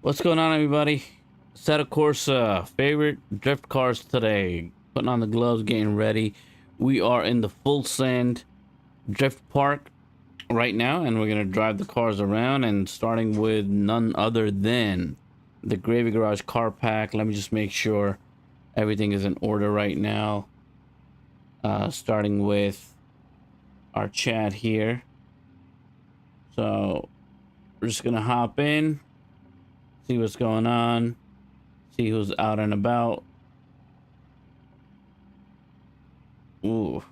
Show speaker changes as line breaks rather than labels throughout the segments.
What's going on, everybody? Assetto Corsa, favorite drift cars today. Putting on the gloves, getting ready. We are in the full sand drift park right now, and we're gonna drive the cars around, and starting with none other than the Gravy Garage car pack. Let me just make sure everything is in order right now. Starting with our chat here. So we're just gonna hop in, see what's going on, see who's out and about. Ooh.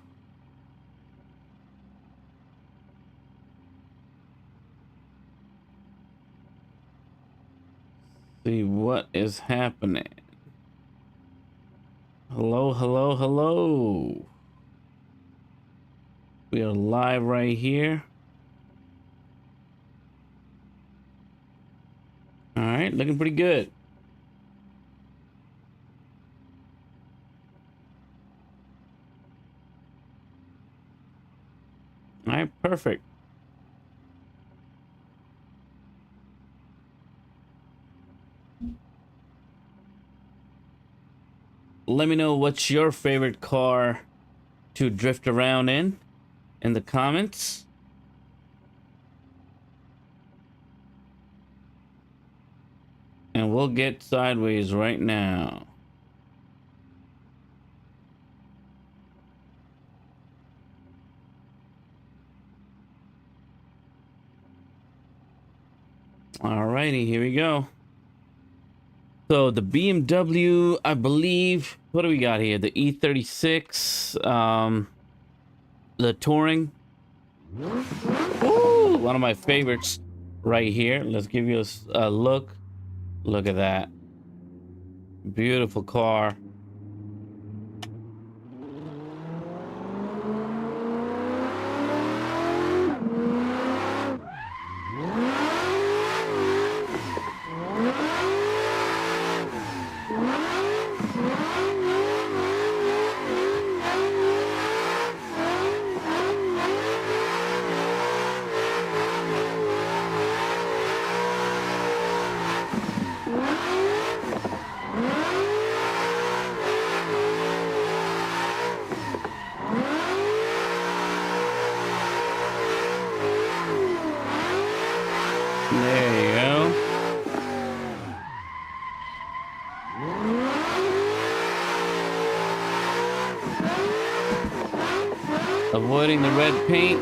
See what is happening. Hello, hello, hello. We are live right here. All right, looking pretty good. All right, perfect. Let me know what's your favorite car to drift around in the comments. And we'll get sideways right now. Alrighty, here we go. So the BMW, I believe, what do we got here? The E36, the Touring. Ooh, one of my favorites right here. Let's give you a look. Look at that. Beautiful car. There you go. Avoiding the red paint.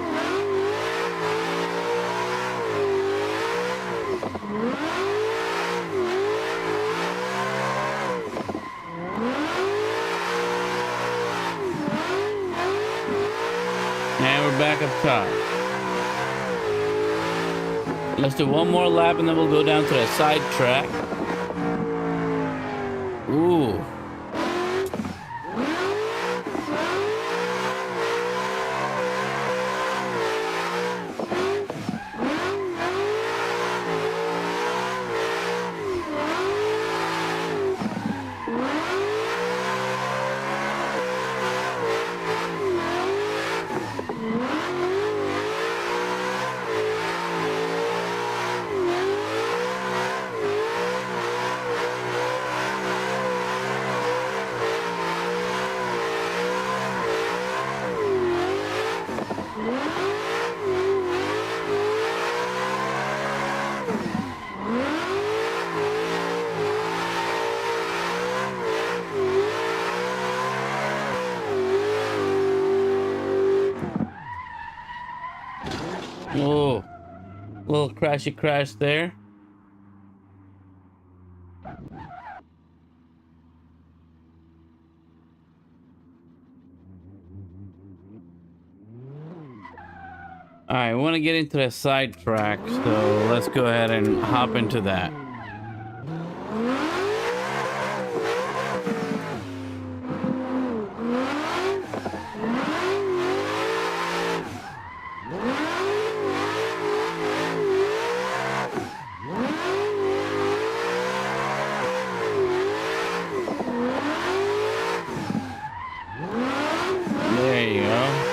And we're back up top. Let's do one more lap and then we'll go down to the side track. Ooh. Oh, little crashy crash there. All right, we want to get into the side track, so let's go ahead and hop into that. There you go.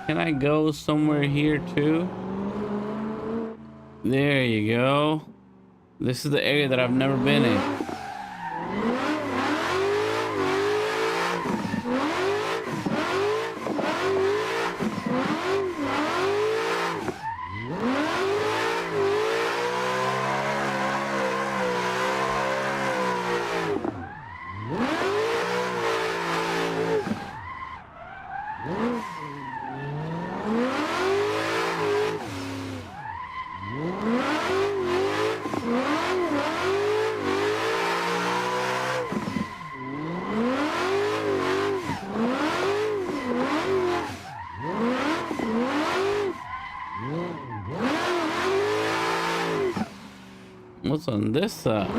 Can I go somewhere here too? There you go. This is the area that I've never been in. What's on this side?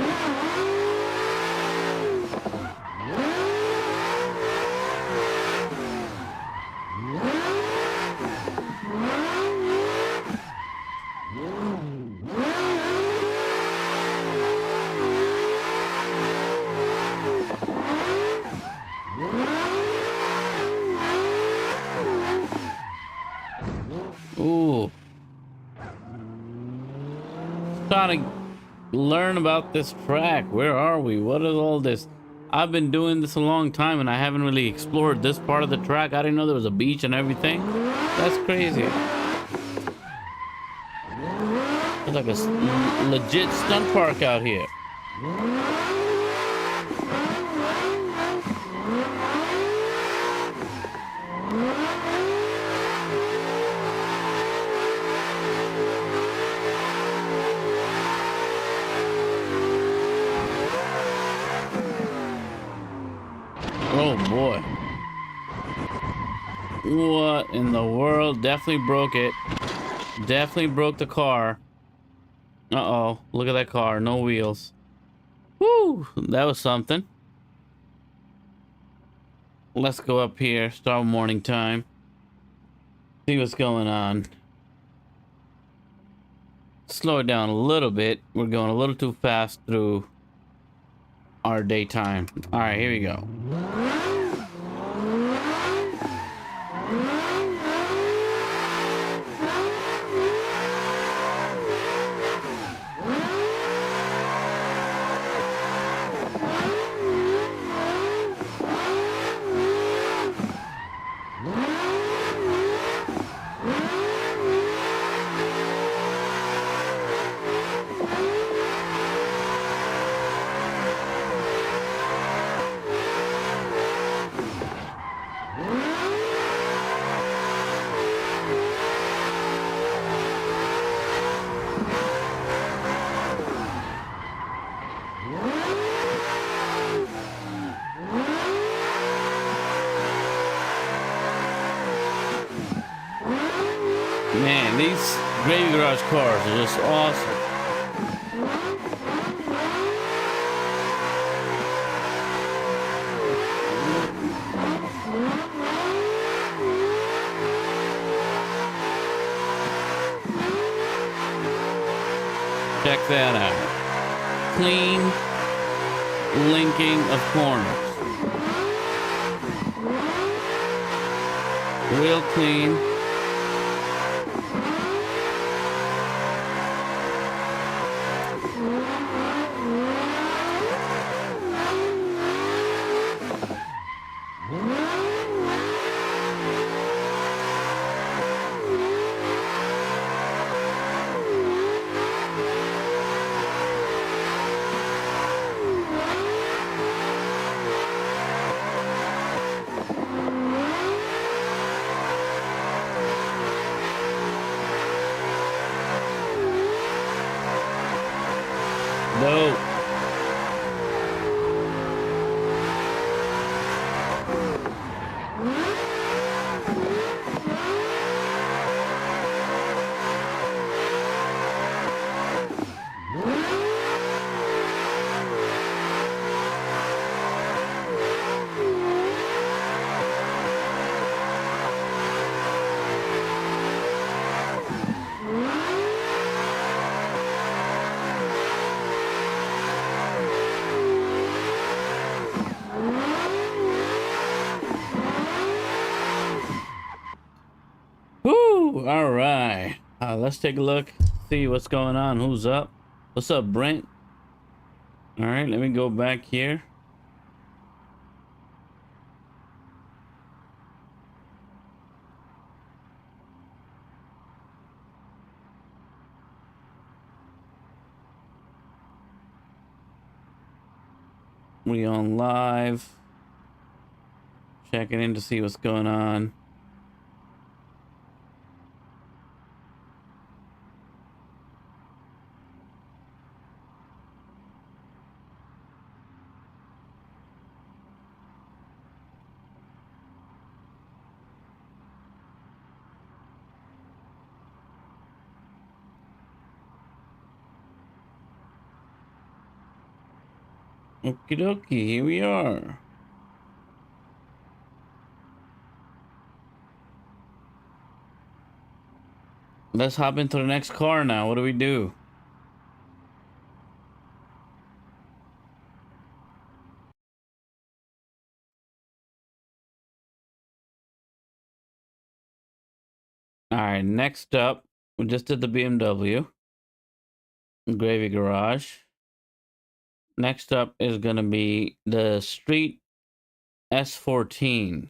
Ooh. Trying to learn about this track. Where are we? What is all this? I've been doing this a long time and I haven't really explored this part of the track. I didn't know there was a beach and everything. That's crazy. It's like a legit stunt park out here. Oh boy. What in the world? Definitely broke it. Definitely broke the car. Uh-oh. Look at that car. No wheels. Woo! That was something. Let's go up here. Start morning time. See what's going on. Slow it down a little bit. We're going a little too fast through our daytime. All right, here we go. Man, these Gravy Garage cars are just awesome. Check that out. Clean linking of corners. Real clean. Woo! All right. Let's take a look. See what's going on. Who's up? What's up, Brent? All right. Let me go back here. We on live. Checking in to see what's going on. Okie dokie, here we are. Let's hop into the next car now. What do we do? All right, next up, we just did the BMW. Gravy Garage. Next up is going to be the Street S14.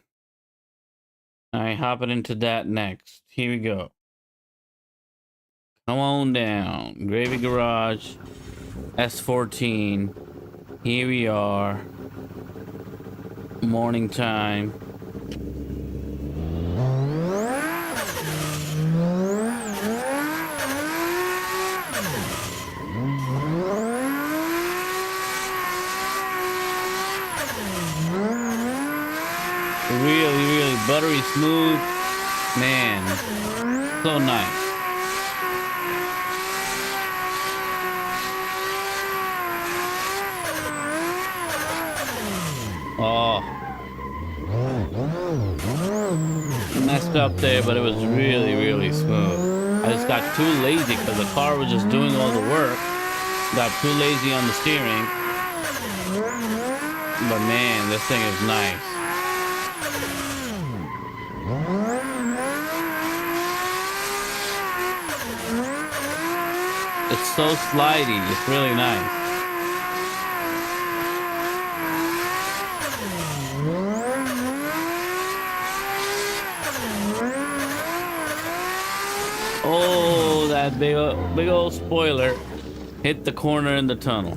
All right, hopping into that next. Here we go. Come on down. Gravy Garage S14. Here we are. Morning time. Really buttery smooth. Man, so nice. Oh, messed up there, but it was really smooth. I just got too lazy because the car was just doing all the work. Got too lazy on the steering. But man, this thing is nice. It's so slidey. It's really nice. Oh, that big old spoiler hit the corner in the tunnel.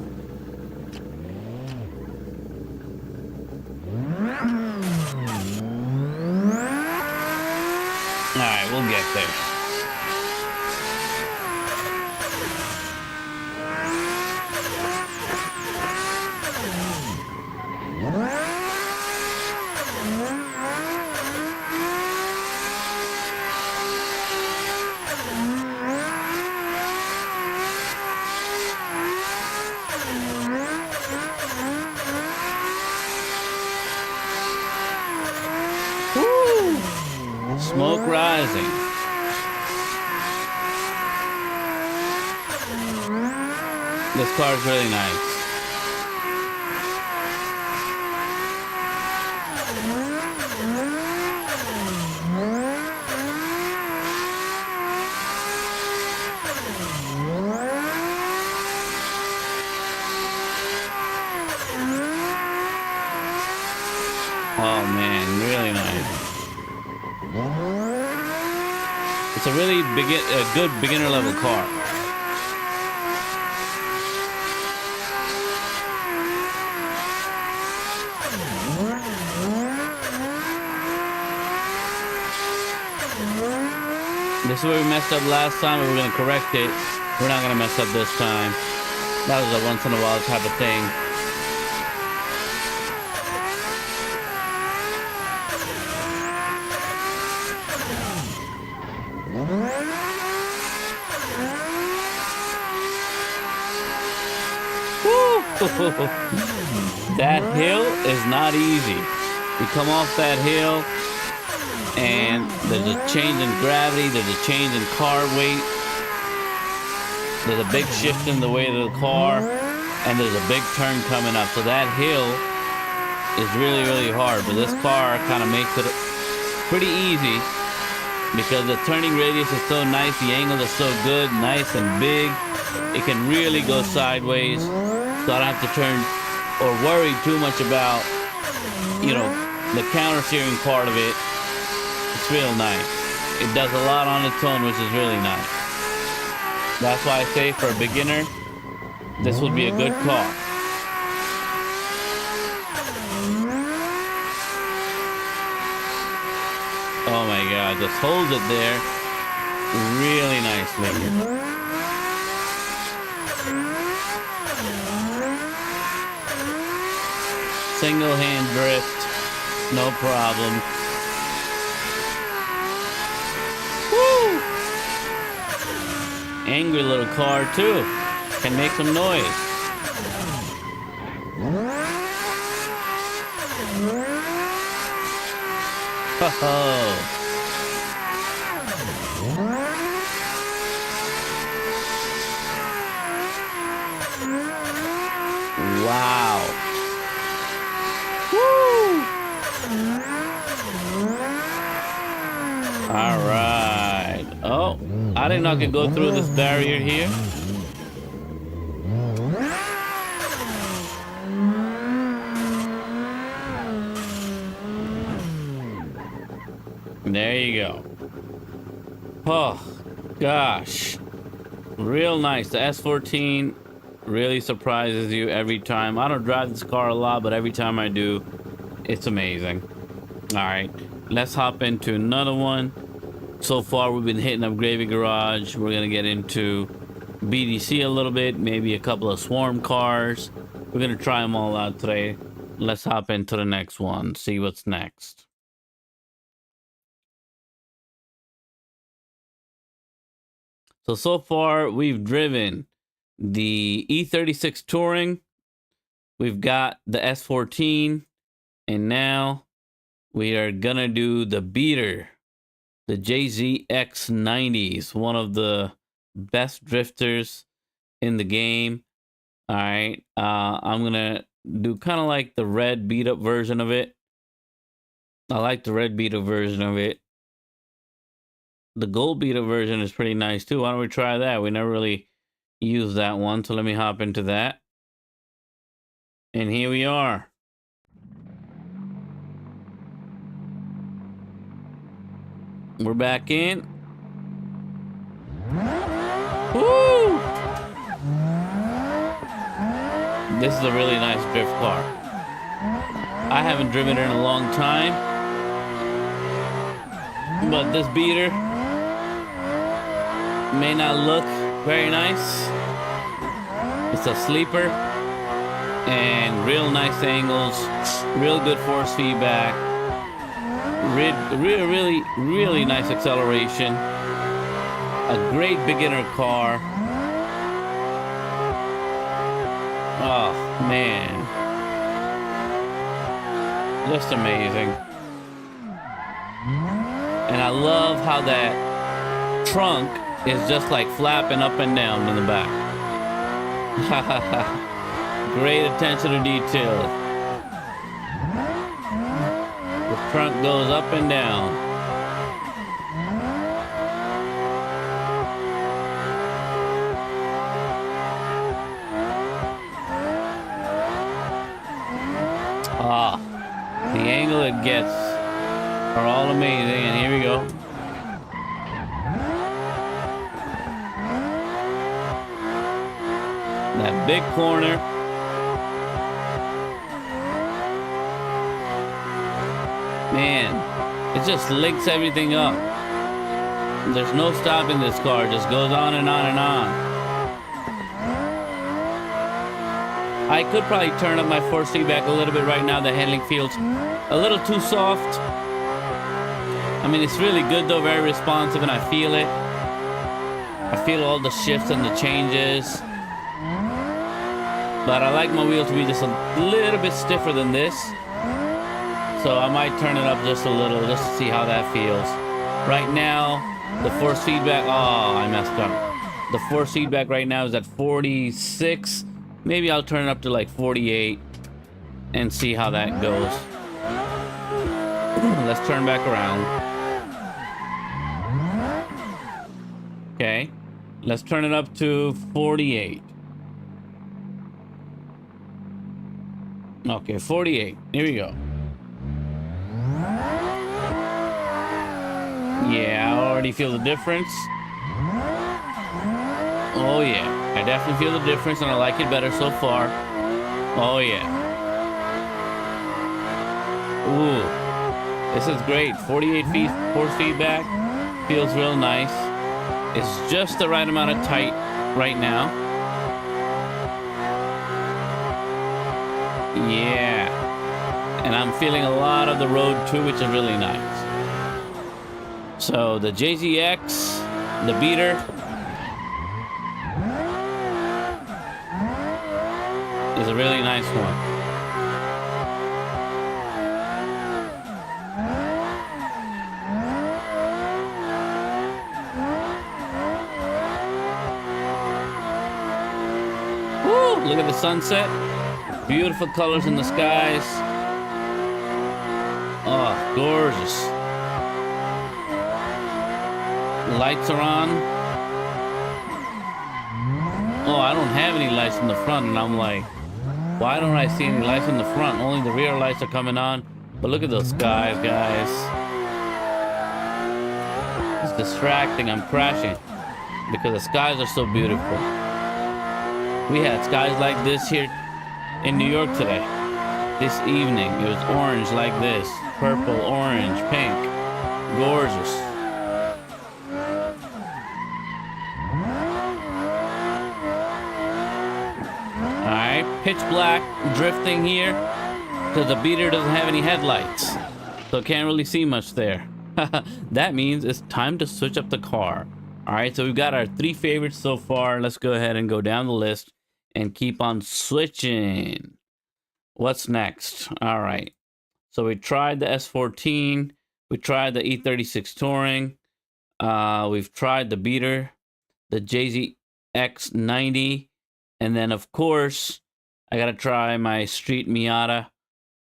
All right, we'll get there. Smoke rising. This car is really nice. Oh man, really nice. It's a really good beginner level car. This is where we messed up last time. We were going to correct it. We're not going to mess up this time. That was a once in a while type of thing. That hill is not easy. You come off that hill and there's a change in gravity, there's a change in car weight, there's a big shift in the weight of the car, and there's a big turn coming up. So that hill is really hard, but this car kind of makes it pretty easy. because the turning radius is so nice, the angle is so good, nice and big. It can really go sideways, so I don't have to turn or worry too much about, you know, the counter steering part of it. It's real nice. It does a lot on its own, which is really nice. That's why I say for a beginner, this would be a good car. Oh my God, just holds it there really nicely. Single hand drift, no problem. Woo! Angry little car too. Can make some noise. Oh. Wow. Woo! All right. Oh, I didn't know I could go through this barrier here. There you go. Oh, gosh. Real nice. The S14 really surprises you every time. I don't drive this car a lot, but every time I do, it's amazing. All right, let's hop into another one. So far, we've been hitting up Gravy Garage. We're going to get into BDC a little bit, maybe a couple of swarm cars. We're going to try them all out today. Let's hop into the next one, see what's next. So far, we've driven the E36 Touring. We've got the S14. And now we are going to do the beater, the JZX90s, one of the best drifters in the game. All right. I'm going to do kind of like the red beat up version of it. I like the red beat up version of it. The gold beat up version is pretty nice too. Why don't we try that? We never really used that one. So let me hop into that. And here we are. We're back in. Woo! This is a really nice drift car. I haven't driven it in a long time, but this beater may not look very nice. It's a sleeper and real nice angles, real good force feedback, really nice acceleration, a great beginner car. Oh man, just amazing. And I love how that trunk is just like flapping up and down in the back. Great attention to detail. The trunk goes up and down. Ah, the angle it gets are all amazing, and here we go. That big corner. Man, it just links everything up. There's no stopping this car. It just goes on and on and on. I could probably turn up my force feedback a little bit right now. The handling feels a little too soft. I mean, it's really good though, very responsive, and I feel it. I feel all the shifts and the changes. But I like my wheels to be just a little bit stiffer than this. So I might turn it up just a little just to see how that feels. Right now, the force feedback, oh, I messed up. The force feedback right now is at 46. Maybe I'll turn it up to like 48 and see how that goes. Let's turn back around. Okay. Let's turn it up to 48. Okay, 48. Here we go. Yeah, I already feel the difference. Oh yeah, I definitely feel the difference and I like it better so far. Oh yeah. Ooh, this is great. 48 feet force feedback. Feels real nice. It's just the right amount of tight right now. Yeah. And I'm feeling a lot of the road too, which is really nice. So the JZX, the beater, is a really nice one. Woo! Look at the sunset. Beautiful colors in the skies. Oh, gorgeous. Lights are on. Oh, I don't have any lights in the front, and I'm like, why don't I see any lights in the front? Only the rear lights are coming on. But look at those skies, guys. It's distracting. I'm crashing because the skies are so beautiful. We had skies like this here in New York today. This evening, it was orange like this. Purple, orange, pink. Gorgeous. Pitch black drifting here because the beater doesn't have any headlights, so can't really see much there. That means it's time to switch up the car. All right, so we've got our 3 favorites so far. Let's go ahead and go down the list and keep on switching. What's next? All right, so we tried the S14, we tried the E36 Touring, we've tried the beater, the JZX90, and then of course I gotta try my Street Miata.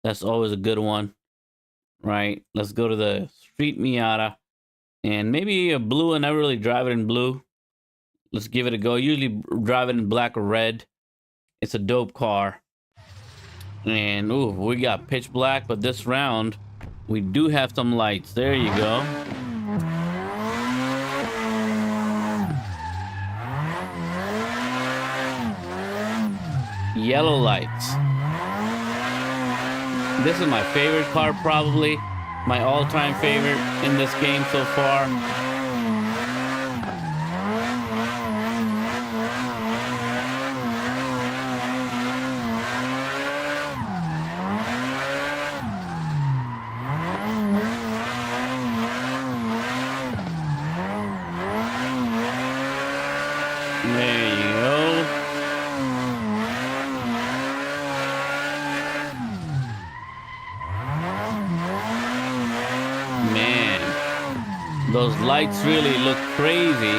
That's always a good one, right? Let's go to the Street Miata. And maybe a blue, and I never really drive it in blue. Let's give it a go. Usually drive it in black or red. It's a dope car. And, ooh, we got pitch black, but this round, we do have some lights. There you go. Yellow lights. This is my favorite car, probably my all-time favorite in this game so far. There you go. Those lights really look crazy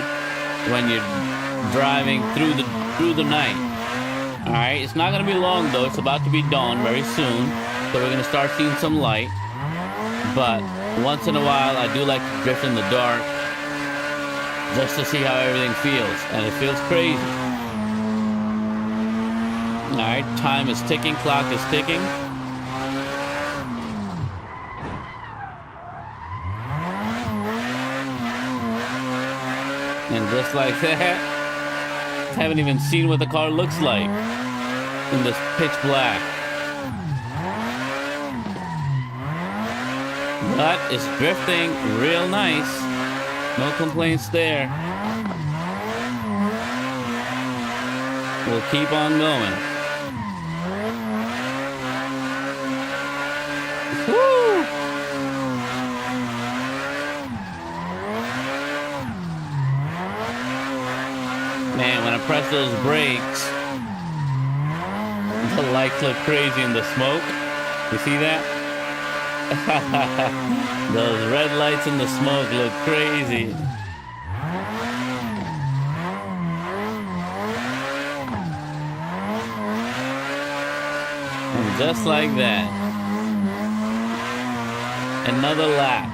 when you're driving through the night. All right, it's not gonna be long though. It's about to be dawn very soon, so we're gonna start seeing some light. But once in a while, I do like to drift in the dark just to see how everything feels, and it feels crazy. All right, time is ticking, clock is ticking. And just like that, haven't even seen what the car looks like in this pitch black. But it's drifting real nice. No complaints there. We'll keep on going. Woo! Man, when I press those brakes, the lights look crazy in the smoke. You see that? Those red lights in the smoke look crazy. And just like that, another lap.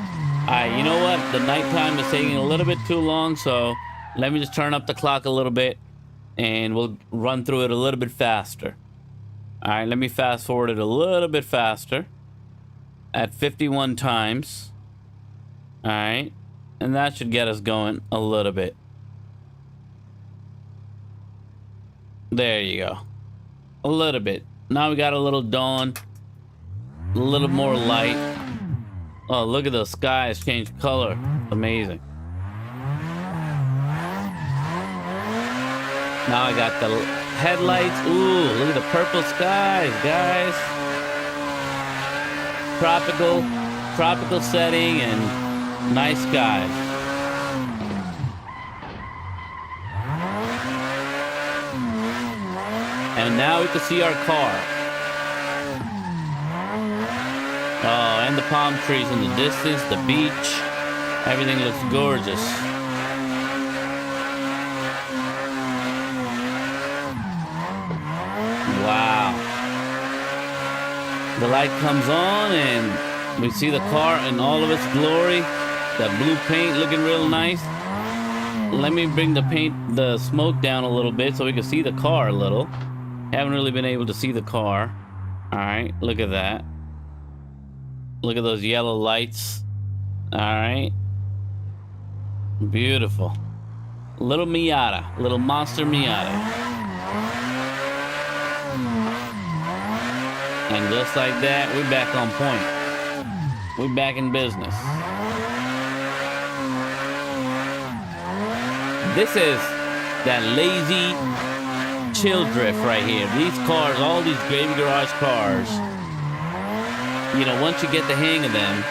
Alright, you know what? The nighttime is taking a little bit too long, so Let me just turn up the clock a little bit and we'll run through it a little bit faster. All right, let me fast forward it a little bit faster at 51 times. All right, and that should get us going a little bit. There you go. A little bit. Now we got a little dawn, a little more light. Oh, look at the skies change color. Amazing. Now I got the headlights. Ooh, look at the purple skies, guys. Tropical setting and nice skies. And now we can see our car. Oh, and the palm trees in the distance, the beach. Everything looks gorgeous. Wow. The light comes on and we see the car in all of its glory. That blue paint looking real nice. Let me bring the smoke down a little bit so we can see the car a little. Haven't really been able to see the car. All right, look at that. Look at those yellow lights. All right. Beautiful. Little Miata, little monster Miata. And just like that, we're back on point. We're back in business. This is that lazy chill drift right here. These cars, all these Gravy Garage cars, you know, once you get the hang of them,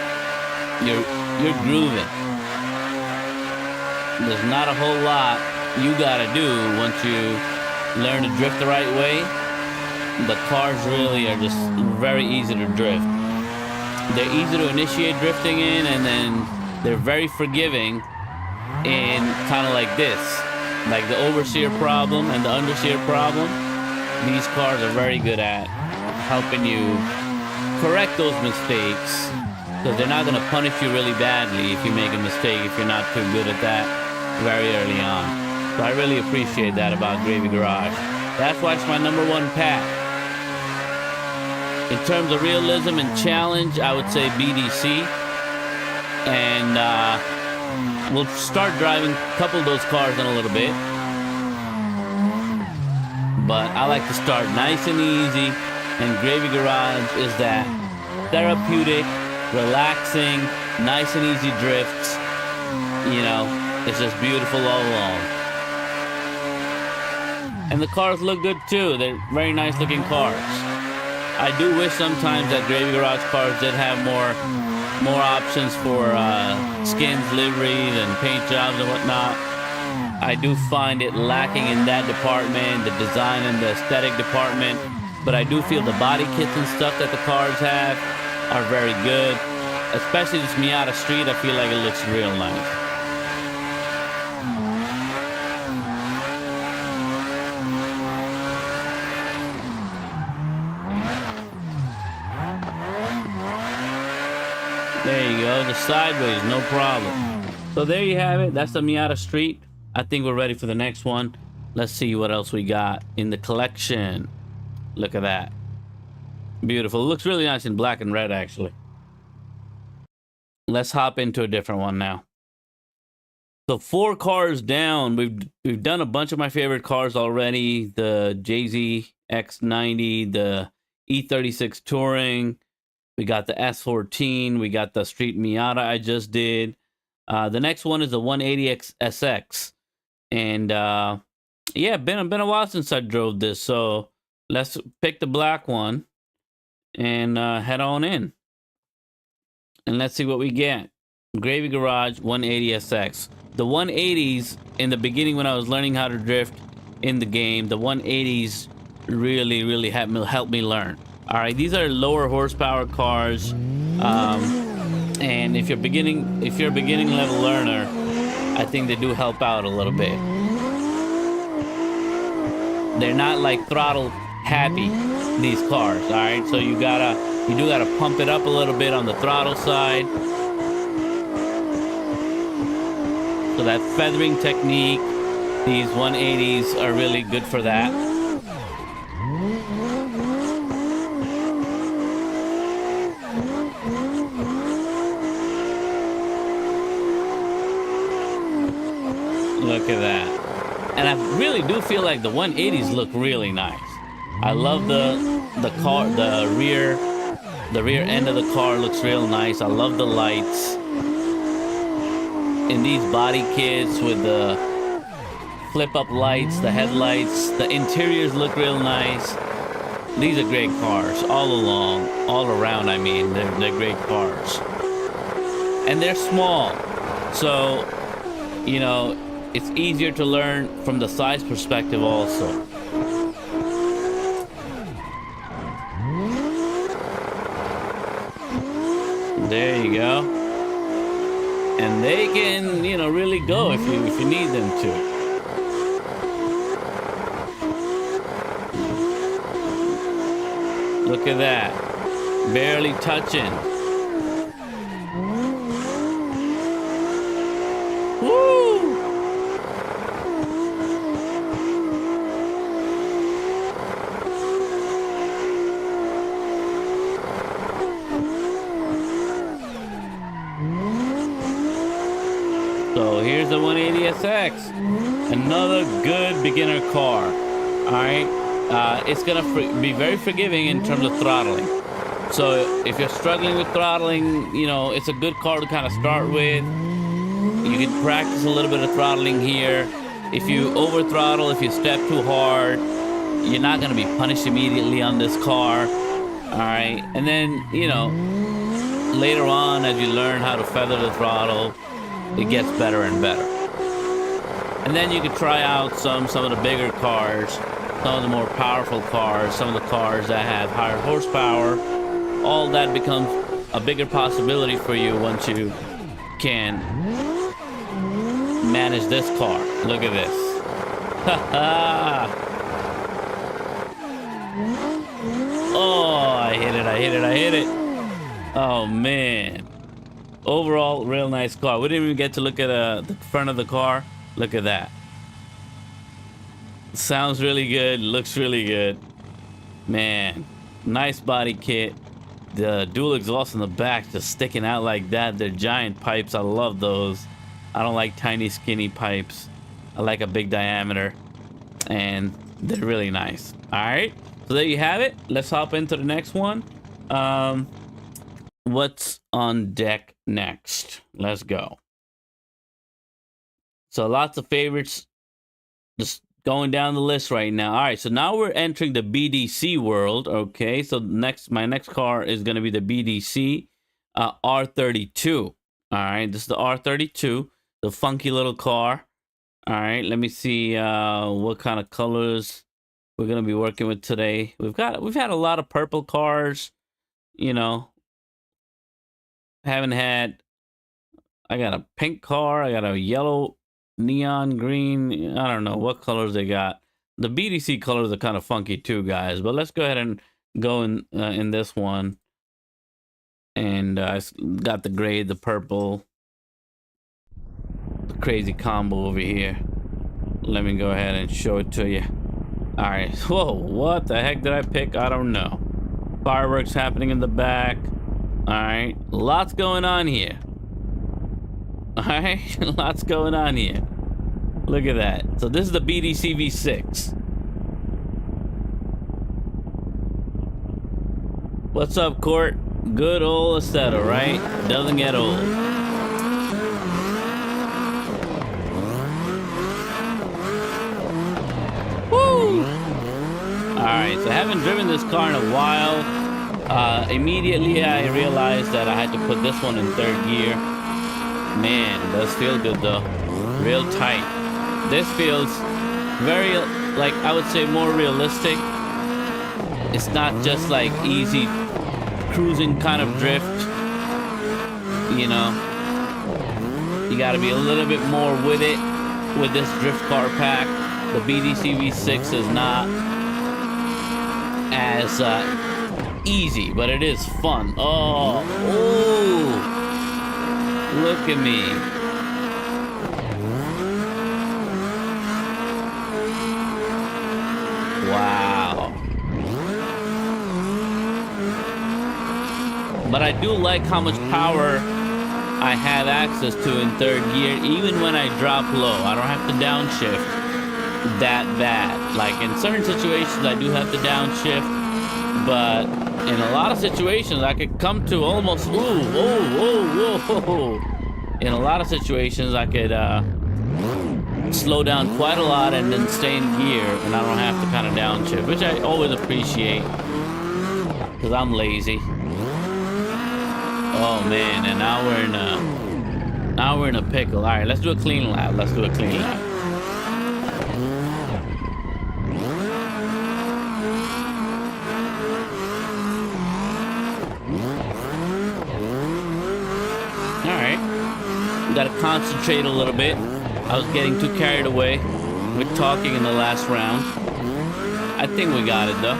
you're grooving. There's not a whole lot you gotta do once you learn to drift the right way. The cars really are just very easy to drift. They're easy to initiate drifting in, and then they're very forgiving in kind of like this. Like the oversteer problem and the understeer problem, these cars are very good at helping you correct those mistakes, because they're not going to punish you really badly if you make a mistake, if you're not too good at that very early on. So I really appreciate that about Gravy Garage. That's why it's my #1 pack. In terms of realism and challenge, I would say BDC. And we'll start driving a couple of those cars in a little bit. But I like to start nice and easy. And Gravy Garage is that therapeutic, relaxing, nice and easy drifts. You know, it's just beautiful all along. And the cars look good too. They're very nice looking cars. I do wish sometimes that Gravy Garage cars did have more options for skins, liveries, and paint jobs and whatnot. I do find it lacking in that department, the design and the aesthetic department. But I do feel the body kits and stuff that the cars have are very good. Especially this Miata Street, I feel like it looks real nice. There you go, the sideways, no problem. So there you have it. That's the Miata Street. I think we're ready for the next one. Let's see what else we got in the collection. Look at that. Beautiful. It looks really nice in black and red, actually. Let's hop into a different one now. So 4 cars down. We've done a bunch of my favorite cars already. The JZ X90, the E36 Touring. We got the S14. We got the Street Miata I just did. The next one is the 180X SX. And yeah, been a while since I drove this. So let's pick the black one and head on in. And let's see what we get. Gravy Garage 180SX. The 180s, in the beginning when I was learning how to drift in the game, the 180s really helped me learn. All right, these are lower horsepower cars. And if you're a beginning level learner, I think they do help out a little bit. They're not like throttle happy, these cars, all right? So you do gotta pump it up a little bit on the throttle side. So that feathering technique These 180s are really good for that. Look at that. And I really do feel like the 180s look really nice. I love the car, the rear end of the car looks real nice. I love the lights. In these body kits with the flip up lights, the headlights, the interiors look real nice. These are great cars all along, all around. I mean, they're great cars. And they're small. So, you know, it's easier to learn from the size perspective also. There you go. And they can, you know, really go if you need them to. Look at that. Barely touching. Woo! So here's the 180SX, another good beginner car. All right, it's gonna be very forgiving in terms of throttling. So if you're struggling with throttling, you know, it's a good car to kind of start with. You can practice a little bit of throttling here. If you over throttle, if you step too hard, you're not gonna be punished immediately on this car. All right, and then, you know, later on as you learn how to feather the throttle, it gets better and better. And then you can try out some of the bigger cars, some of the more powerful cars, some of the cars that have higher horsepower. All that becomes a bigger possibility for you once you can manage this car. Look at this. Oh, I hit it. Oh, man. Overall, real nice car. We didn't even get to look at the front of the car. Look at that. Sounds really good. Looks really good. Man, nice body kit. The dual exhaust in the back just sticking out like that. They're giant pipes. I love those. I don't like tiny, skinny pipes. I like a big diameter. And they're really nice. All right. So there you have it. Let's hop into the next one. What's on deck next? Let's go. So lots of favorites just going down the list right now. All right, so now we're entering the BDC world. Okay, so my next car is going to be the BDC R32. All right, this is the R32, the funky little car. All right, let me see what kind of colors we're going to be working with today. We've had a lot of purple cars, you know. I got a pink car. I got a yellow, neon green. I don't know what colors they got. The BDC colors are kind of funky too, guys. But let's go ahead and go in this one. And I got the gray, the purple, the crazy combo over here. Let me go ahead and show it to you. All right. Whoa, what the heck did I pick? I don't know. Fireworks happening in the back. All right, lots going on here. All right, lots going on here. Look at that. So this is the BDC V6. What's up, Court? Good old Assetto, right? Doesn't get old. Woo! All right, so I haven't driven this car in a while. Immediately I realized that I had to put this one in third gear. Man, it does feel good though. Real tight. This feels very, like, I would say more realistic. It's not just like easy cruising kind of drift. You know, you gotta be a little bit more with it with this drift car pack. The BDC V6 is not as easy, but it is fun. Oh, look at me. But I do like how much power I have access to in third gear, even when I drop low. I don't have to downshift that bad. Like in certain situations, I do have to downshift, but in a lot of situations, I could come to almost, in a lot of situations, I could slow down quite a lot and then stay in gear, and I don't have to kind of downshift, which I always appreciate because I'm lazy. Oh man, and now we're in a pickle. All right, let's do a clean lap. Let's do a clean lap. All right, we gotta concentrate a little bit. I was getting too carried away with talking in the last round. I think we got it though.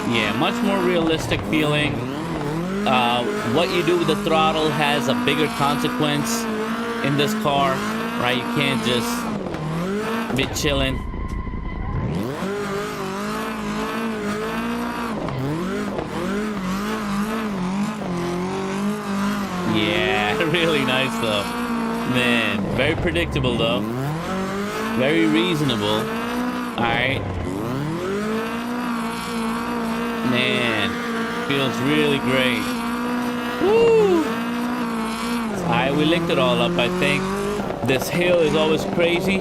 Yeah, much more realistic feeling. What you do with the throttle has a bigger consequence in this car, right? You can't just be chilling. Yeah, really nice though. Man, very predictable though. Very reasonable. Alright. Man, feels really great. Woo! Alright, we linked it all up, I think. This hill is always crazy.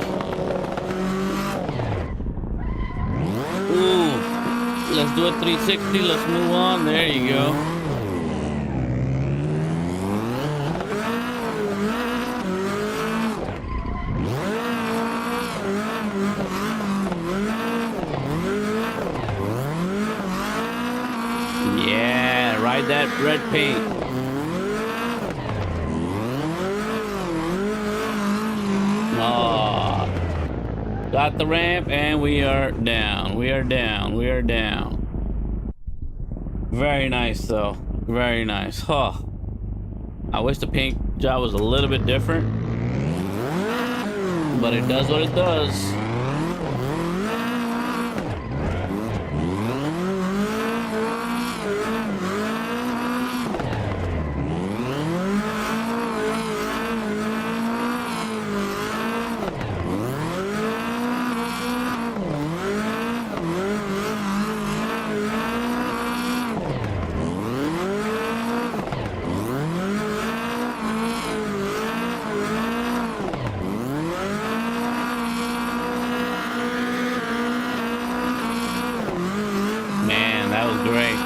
Ooh. Let's do a 360. Let's move on. There you go. Yeah, ride that red paint. Oh, got the ramp and we are down. We are down. We are down. Very nice though. Very nice. Huh. I wish the paint job was a little bit different, but it does what it does. Great.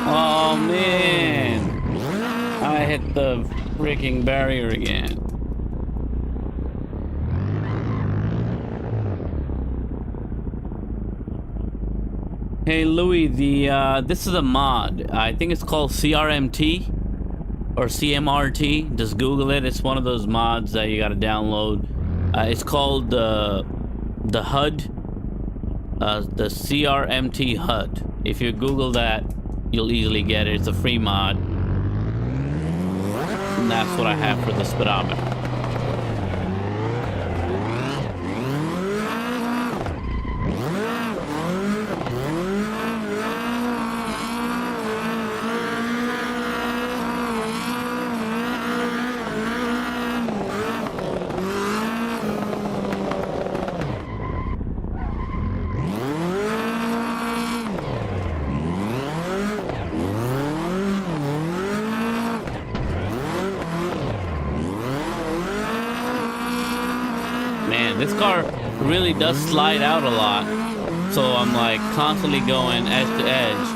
Oh man, I hit the freaking barrier again. Hey Louis, this is a mod. I think it's called CRMT. Or CMRT, just Google it. It's one of those mods that you gotta download. It's called the HUD, the CRMT HUD. If you Google that, you'll easily get it. It's a free mod, and that's what I have for the speedometer. This car really does slide out a lot, so I'm like constantly going edge to edge.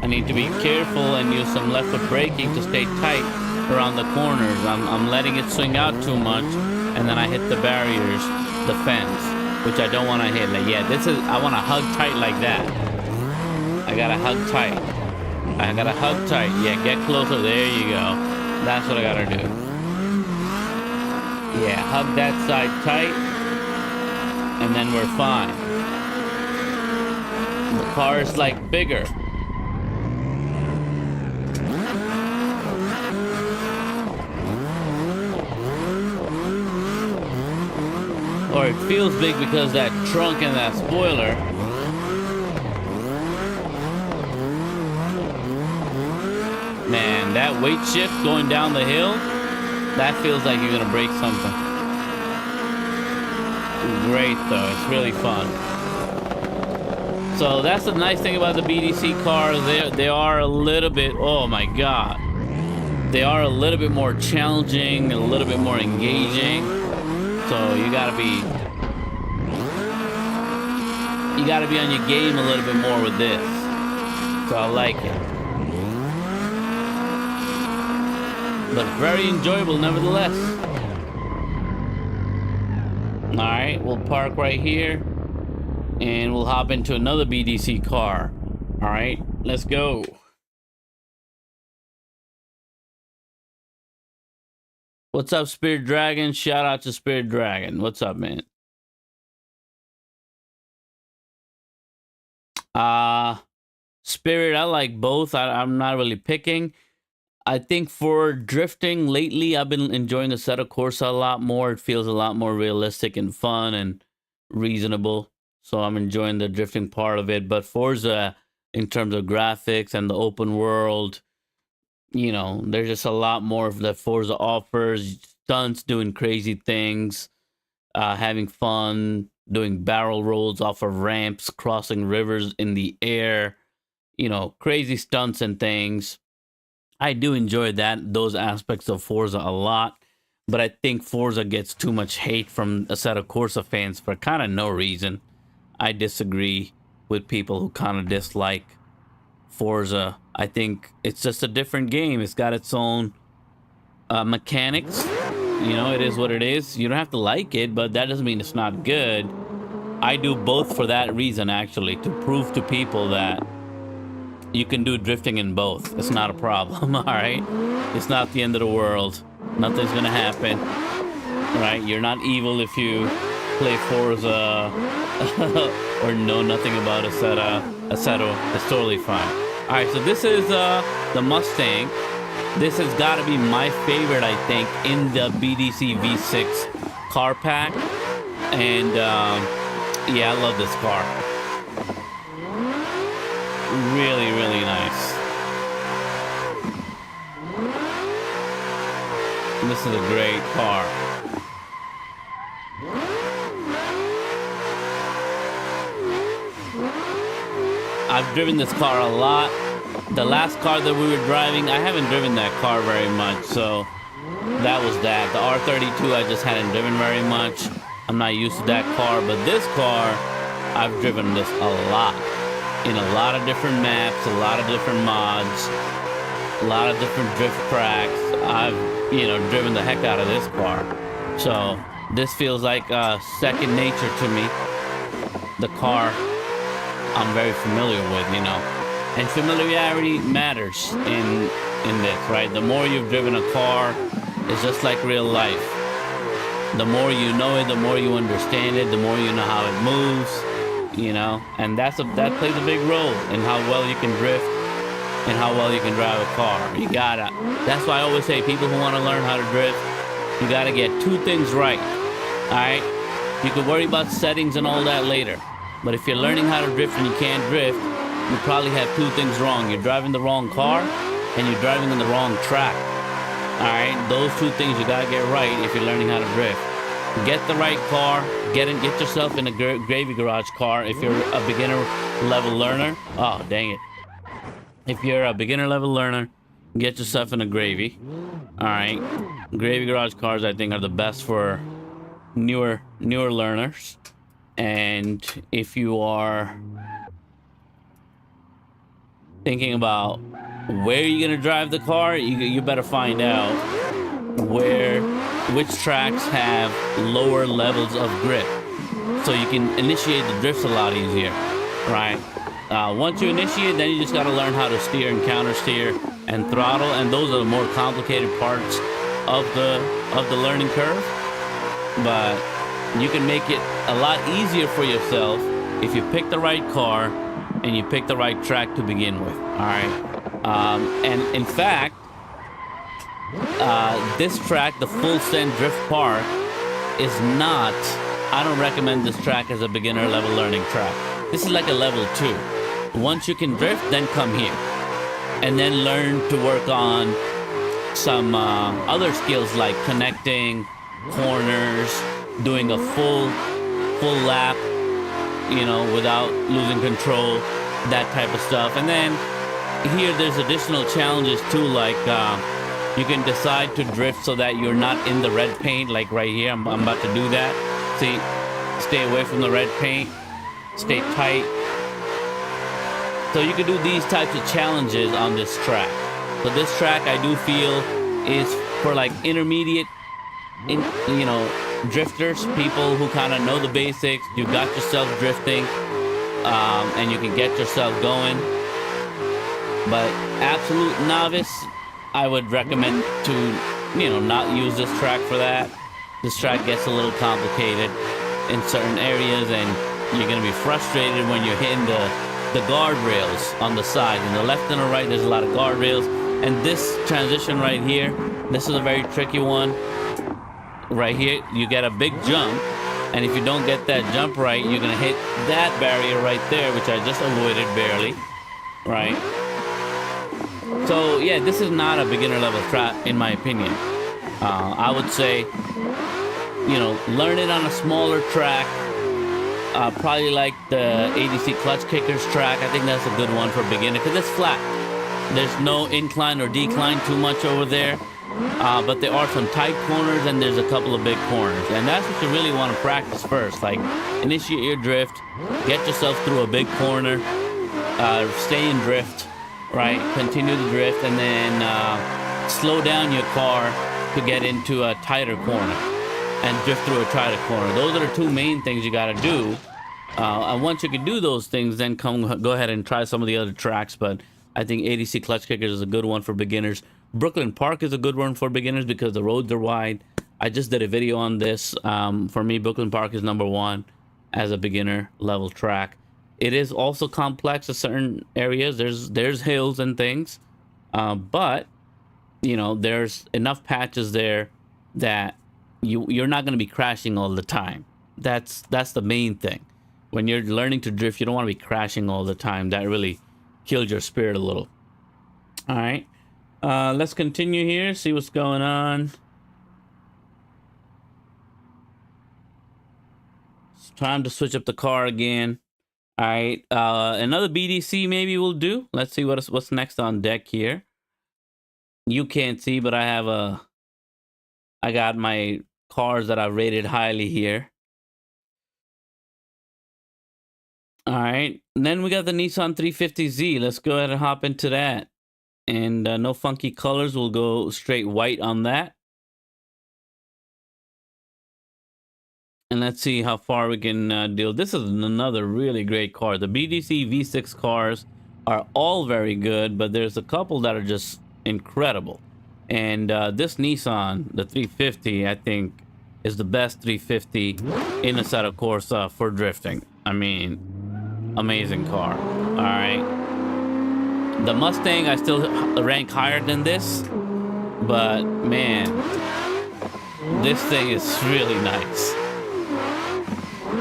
I need to be careful and use some left foot braking to stay tight around the corners. I'm letting it swing out too much, and then I hit the barriers, the fence, which I don't want to hit. Like, yeah, I want to hug tight like that. I gotta hug tight. I gotta hug tight. Yeah, get closer. There you go. That's what I gotta do. Yeah, hug that side tight. And then we're fine. The car is like bigger. or it feels big because that trunk and that spoiler. Man, that weight shift going down the hill, that feels like you're gonna break something. Great though, it's really fun. So that's the nice thing about the BDC cars. They are a little bit, oh my god, they are a little bit more challenging, a little bit more engaging. So you gotta be on your game a little bit more with this. So I like it, but very enjoyable nevertheless. All right, we'll park right here and we'll hop into another BDC car. All right, let's go. What's up, Spirit Dragon? Shout out to Spirit Dragon. What's up, man? Spirit, I like both. I'm not really picking. I think for drifting lately, I've been enjoying Assetto Corsa a lot more. It feels a lot more realistic and fun and reasonable. So I'm enjoying the drifting part of it. But Forza, in terms of graphics and the open world, you know, there's just a lot more that Forza offers. Stunts, doing crazy things, having fun, doing barrel rolls off of ramps, crossing rivers in the air, you know, crazy stunts and things. I do enjoy those aspects of Forza a lot, but I think Forza gets too much hate from Assetto Corsa fans for kind of no reason. I disagree with people who kind of dislike Forza. I think it's just a different game. It's got its own mechanics. You know, it is what it is. You don't have to like it, but that doesn't mean it's not good. I do both for that reason, actually, to prove to people that you can do drifting in both. It's not a problem, all right? It's not the end of the world. Nothing's gonna happen, right? You're not evil if you play Forza or know nothing about Assetto. It's totally fine. All right, so this is the Mustang. This has got to be my favorite, I think, in the BDC V6 car pack. And yeah, I love this car. Really, really nice. This is a great car. I've driven this car a lot. The last car that we were driving, I haven't driven that car very much, so that was that. The R32 I just hadn't driven very much. I'm not used to that car, but this car, I've driven this a lot. In a lot of different maps, a lot of different mods, a lot of different drift tracks. I've, you know, driven the heck out of this car. So this feels like second nature to me. The car I'm very familiar with, you know. And familiarity matters in this, right? The more you've driven a car, it's just like real life. The more you know it, the more you understand it, the more you know how it moves, you know. And that plays a big role in how well you can drift and how well you can drive a car. You gotta. That's why I always say, people who want to learn how to drift, you gotta get two things right. All right. You can worry about settings and all that later, but if you're learning how to drift and you can't drift, you probably have two things wrong. You're driving the wrong car and you're driving on the wrong track. All right, those two things you gotta get right if you're learning how to drift. Get the right car. Get yourself in a Gravy Garage car if you're a beginner level learner. Oh, dang it. If you're a beginner level learner, get yourself in a Gravy. All right, Gravy Garage cars I think are the best for newer learners. And if you are thinking about where you're gonna drive the car, you better find out which tracks have lower levels of grip, so you can initiate the drifts a lot easier, right? Once you initiate, then you just gotta learn how to steer and counter steer and throttle, and those are the more complicated parts of the learning curve. But you can make it a lot easier for yourself if you pick the right car and you pick the right track to begin with. All right. And in fact, this track, the Full Send Drift Park, is not I don't recommend this track as a beginner level learning track. This is like a level 2. Once you can drift, then come here. And then learn to work on some other skills like connecting, corners, doing a full lap, you know, without losing control, that type of stuff. And then here there's additional challenges too, like you can decide to drift so that you're not in the red paint, like right here. I'm about to do that. See, stay away from the red paint, stay tight. So you can do these types of challenges on this track. So this track I do feel is for like intermediate, you know, drifters, people who kind of know the basics. You got yourself drifting, and you can get yourself going. But absolute novice, I would recommend to, you know, not use this track for that. This track gets a little complicated in certain areas, and you're gonna be frustrated when you're hitting the guardrails on the side. In the left and the right, there's a lot of guardrails. And this transition right here, this is a very tricky one. Right here, you get a big jump, and if you don't get that jump right, you're gonna hit that barrier right there, which I just avoided barely, right? So yeah, this is not a beginner level track in my opinion. I would say, you know, learn it on a smaller track, probably like the ADC clutch kickers track. I think that's a good one for beginner because it's flat. There's no incline or decline too much over there. But there are some tight corners and there's a couple of big corners. And that's what you really want to practice first. Like, initiate your drift, get yourself through a big corner, stay in drift, right? Continue the drift, and then slow down your car to get into a tighter corner and drift through a tighter corner. Those are the two main things you got to do. And once you can do those things, then go ahead and try some of the other tracks. But I think ADC clutch kickers is a good one for beginners. Brooklyn Park is a good one for beginners because the roads are wide. I just did a video on this. For me, Brooklyn Park is #1 as a beginner level track. It is also complex in certain areas. There's hills and things, but you know, there's enough patches there that you're not going to be crashing all the time. That's the main thing. When you're learning to drift, you don't want to be crashing all the time. That really kills your spirit a little. All right. Let's continue here, see what's going on. It's time to switch up the car again. All right, another BDC maybe will do. Let's see what's next on deck here. You can't see, but I got my cars that I've rated highly here. All right, and then we got the Nissan 350Z. Let's go ahead and hop into that. And no funky colors, we'll go straight white on that. And let's see how far we can deal. This is another really great car. The BDC V6 cars are all very good, but there's a couple that are just incredible. And this Nissan, the 350, I think is the best 350 in Assetto Corsa for drifting. I mean, amazing car. All right. The Mustang, I still rank higher than this, but man, this thing is really nice.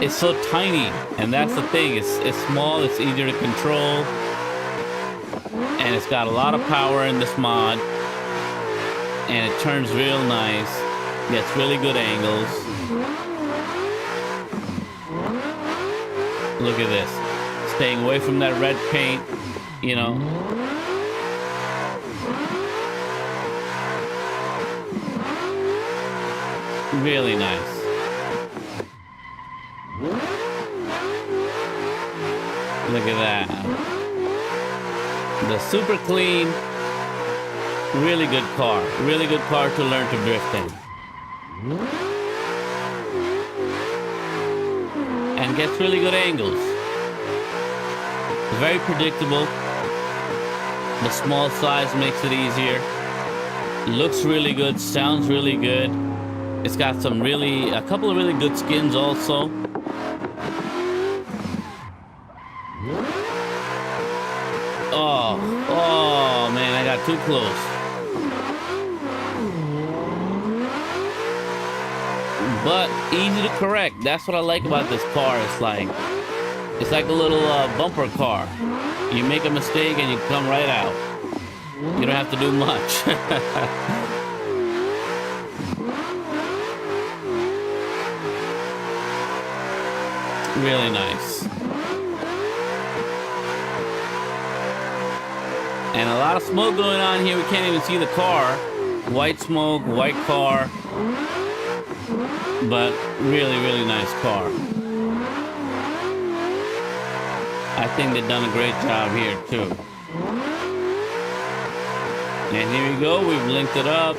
It's so tiny, and that's the thing. It's small, it's easier to control, and it's got a lot of power in this mod, and it turns real nice, gets really good angles. Look at this. Staying away from that red paint, you know. Really nice. Look at that. The super clean, really good car. Really good car to learn to drift in. And gets really good angles. Very predictable. The small size makes it easier. Looks really good, sounds really good. It's got a couple of really good skins also. Oh man, I got too close. but easy to correct. That's what I like about this car. It's like a little bumper car. You make a mistake and you come right out. You don't have to do much. Really nice. And a lot of smoke going on here. We can't even see the car. White smoke, white car. But really, really nice car. I think they've done a great job here too. And here we go. We've linked it up.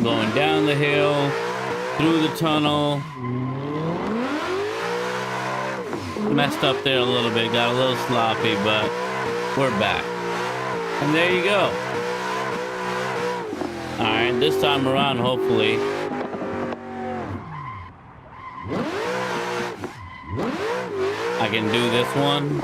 Going down the hill, through the tunnel. Messed up there a little bit, got a little sloppy, but we're back. And there you go. All right, this time around, hopefully. I can do this one.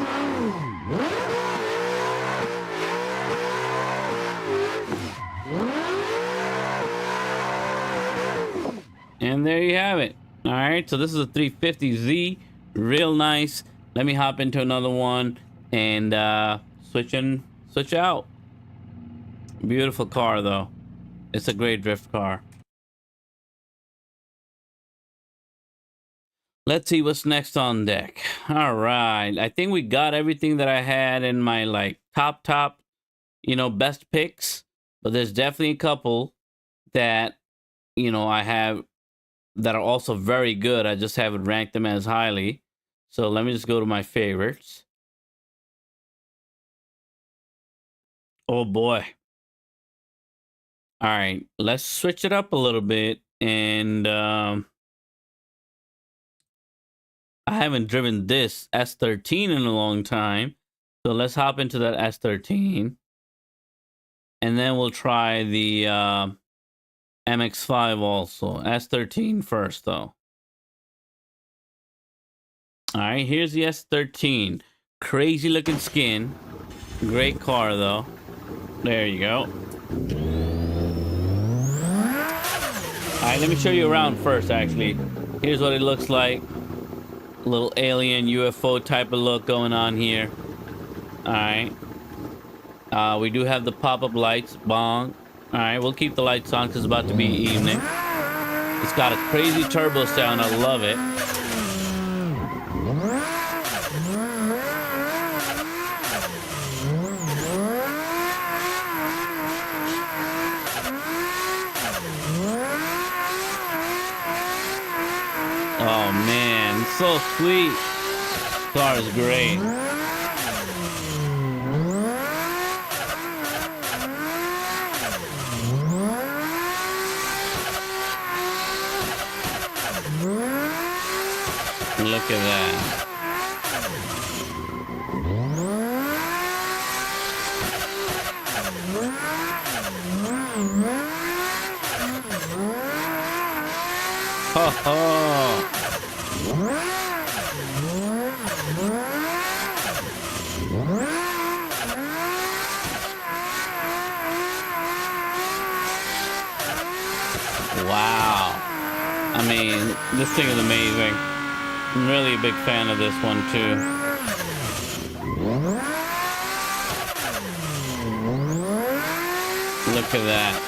And there you have it. All right, so this is a 350Z, real nice. Let me hop into another one and switch out. Beautiful car though. It's a great drift car. Let's see what's next on deck. All right, I think we got everything that I had in my like top, you know, best picks. But there's definitely a couple that, you know, I have that are also very good. I just haven't ranked them as highly. So let me just go to my favorites. Oh boy. All right, let's switch it up a little bit. And I haven't driven this S13 in a long time. So let's hop into that S13. And then we'll try the MX-5 also. S13 first, though. All right, here's the S13. Crazy looking skin. Great car, though. There you go. All right, let me show you around first, actually. Here's what it looks like. A little alien UFO type of look going on here. All right. We do have the pop-up lights. Bong. All right, we'll keep the lights on because it's about to be evening. It's got a crazy turbo sound. I love it. Oh man, it's so sweet. This car is great. Look at that. Ho ho. Wow. I mean, this thing is amazing. I'm really a big fan of this one too. Look at that.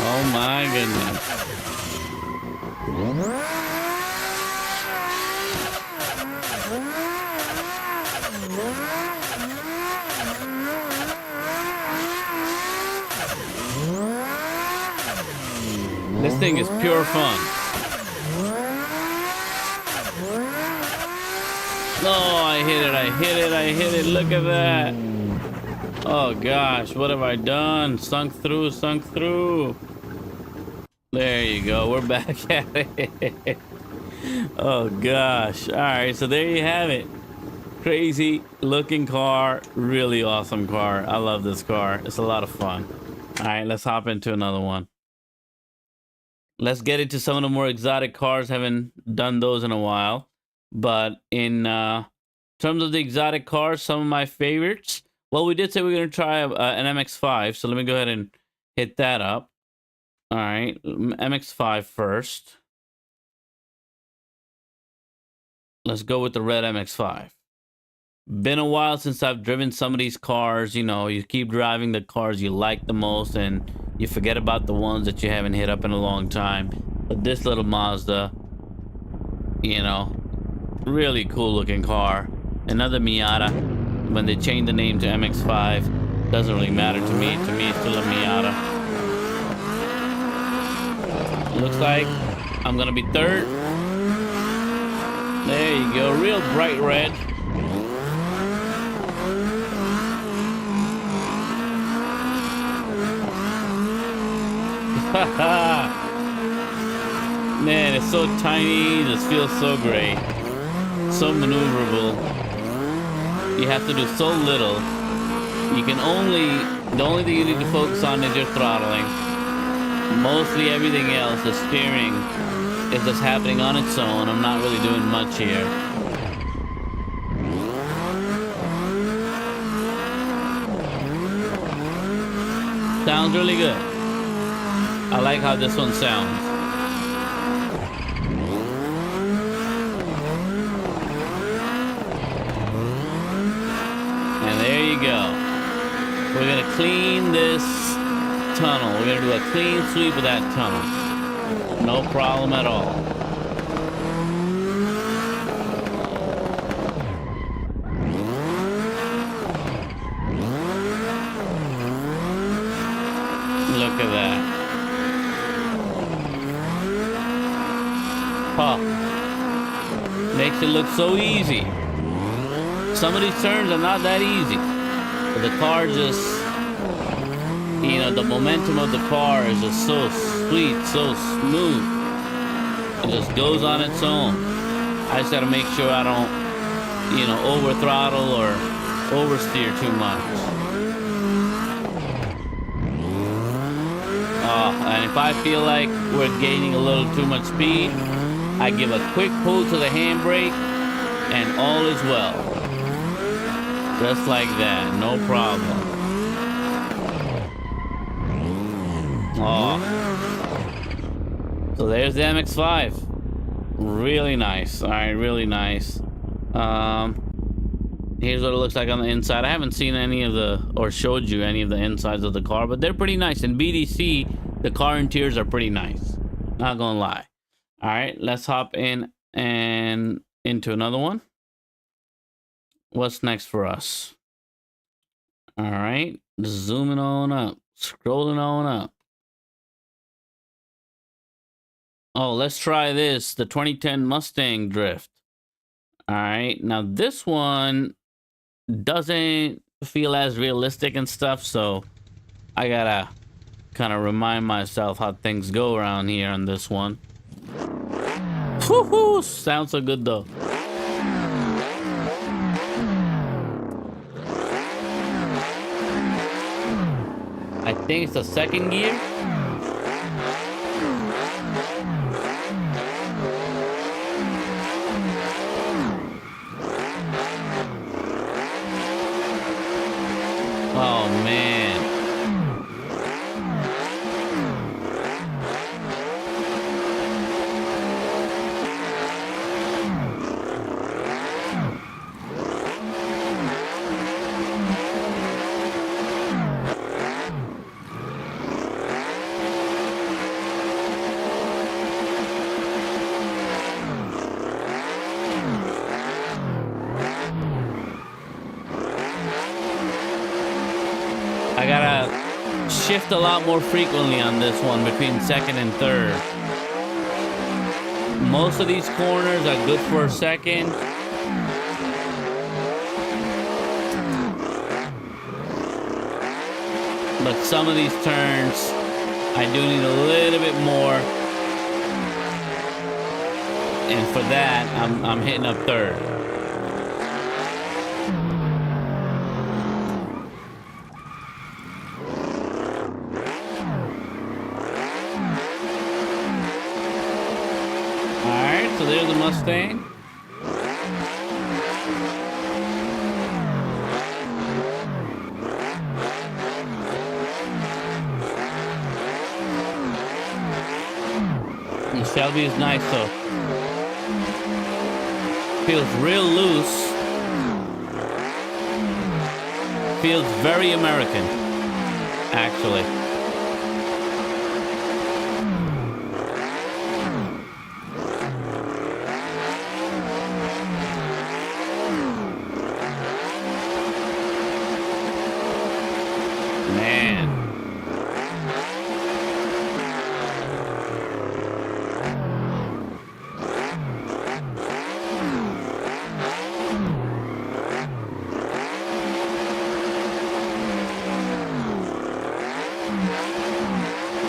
Oh my goodness. This thing is pure fun. Oh, I hit it, I hit it, I hit it. Look at that. Oh gosh, what have I done? Sunk through, sunk through. There you go. We're back at it. Oh gosh. All right, so there you have it. Crazy looking car, really awesome car. I love this car. It's a lot of fun. All right, let's hop into another one. Let's get into some of the more exotic cars. Haven't done those in a while. But in terms of the exotic cars, some of my favorites. Well, we did say we are going to try an MX-5. So let me go ahead and hit that up. All right, MX-5 first. Let's go with the red MX-5. Been a while since I've driven some of these cars. You know, you keep driving the cars you like the most and you forget about the ones that you haven't hit up in a long time. But this little Mazda, you know, really cool looking car. Another Miata. When they changed the name to MX-5, doesn't really matter to me. To me, it's still a Miata. Looks like I'm gonna be third. There you go, real bright red. Man, it's so tiny. This feels so great. So maneuverable. You have to do so little. You can the only thing you need to focus on is your throttling. Mostly everything else, the steering, is just happening on its own. I'm not really doing much here. Sounds really good. I like how this one sounds. And there you go. We're gonna clean this tunnel. We're gonna do a clean sweep of that tunnel. No problem at all. Look at that. Huh. Makes it look so easy. Some of these turns are not that easy. But the car just, you know, the momentum of the car is just so sweet, so smooth. It just goes on its own. I just gotta make sure I don't, you know, over throttle or oversteer too much. And if I feel like we're gaining a little too much speed, I give a quick pull to the handbrake and all is well. Just like that, no problem. Oh. So there's the MX-5. Really nice. All right, really nice. Here's what it looks like on the inside. I haven't seen any of or showed you any of the insides of the car, but they're pretty nice. In BDC, the car interiors are pretty nice. Not gonna lie. All right, let's hop in and into another one. What's next for us? All right, zooming on up, scrolling on up. Oh, let's try this, the 2010 Mustang Drift. All right, now this one doesn't feel as realistic and stuff, so I gotta kind of remind myself how things go around here on this one. Woohoo! Sounds so good though. I think it's the second gear. Oh man. shift a lot more frequently on this one between second and third. Most of these corners are good for a second. But some of these turns, I do need a little bit more. And for that, I'm hitting up third. Alright, so there's the Mustang. The Shelby is nice though. Feels real loose. Feels very American, actually. Man.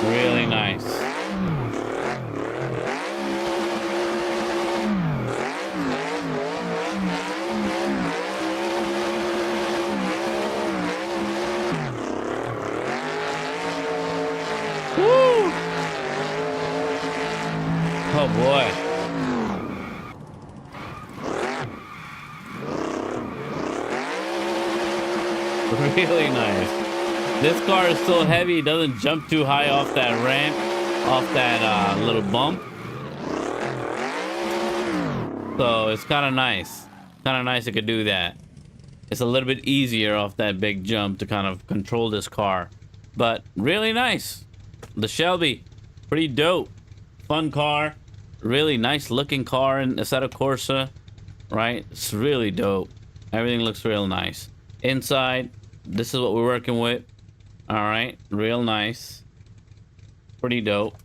Really nice. Woo! Oh boy. Really nice. This car is so heavy, it doesn't jump too high off that ramp, off that little bump. So it's kind of nice. Kind of nice it could do that. It's a little bit easier off that big jump to kind of control this car. But really nice. The Shelby, pretty dope. Fun car. Really nice looking car in Assetto Corsa. Right? It's really dope. Everything looks real nice. Inside, this is what we're working with. All right, real nice, pretty dope.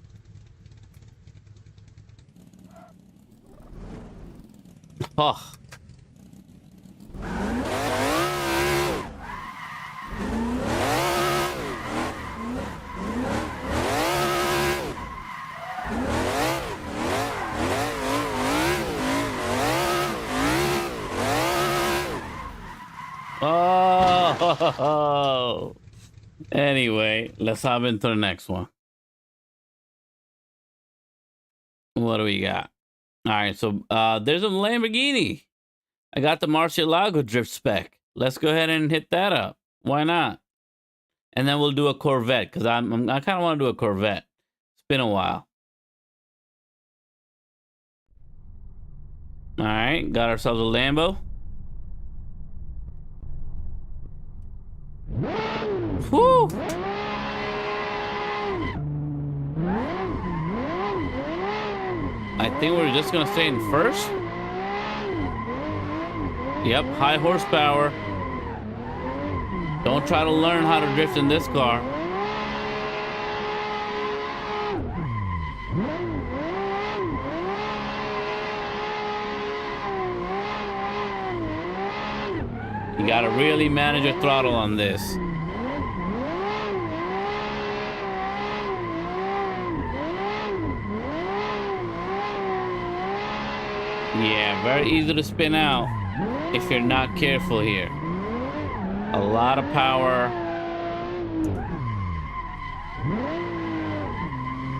Oh. Oh. Anyway, let's hop into the next one. What do we got? All right, so there's a Lamborghini. I got the Murcielago drift spec. Let's go ahead and hit that up. Why not? And then we'll do a Corvette because I kind of want to do a Corvette. It's been a while. All right, got ourselves a Lambo. Woo! I think we're just gonna stay in first. Yep, high horsepower. Don't try to learn how to drift in this car. You gotta really manage your throttle on this. Yeah, very easy to spin out if you're not careful here. A lot of power.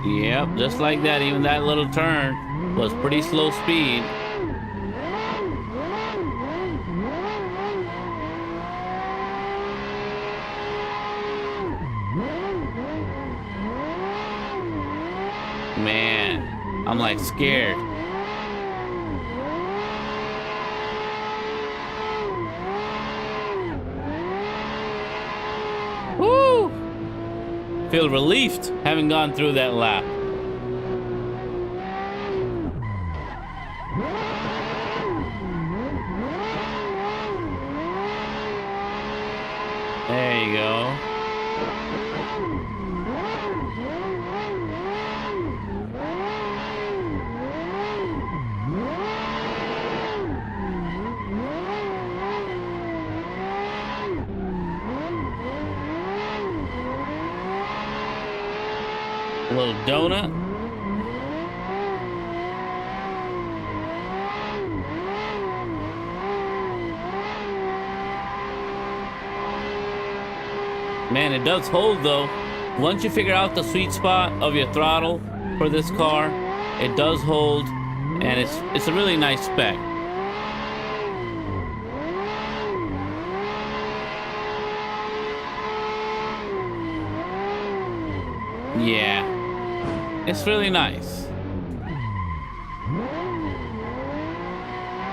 Yep, just like that. Even that little turn was pretty slow speed. Man, I'm like scared. Woo! Feel relieved having gone through that lap. There you go. A little donut. Man, it does hold though. Once you figure out the sweet spot of your throttle for this car, it does hold, and it's a really nice spec. Yeah, it's really nice.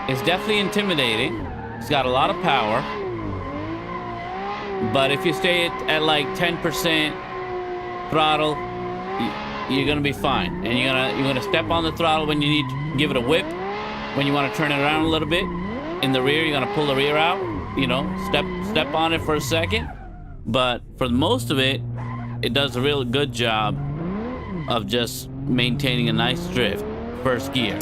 It's definitely intimidating. It's got a lot of power. But if you stay at like 10% throttle, you're gonna be fine. And you're gonna step on the throttle when you need to give it a whip. When you want to turn it around a little bit in the rear, you're gonna pull the rear out. You know, step on it for a second. But for most of it, it does a real good job of just maintaining a nice drift. First gear.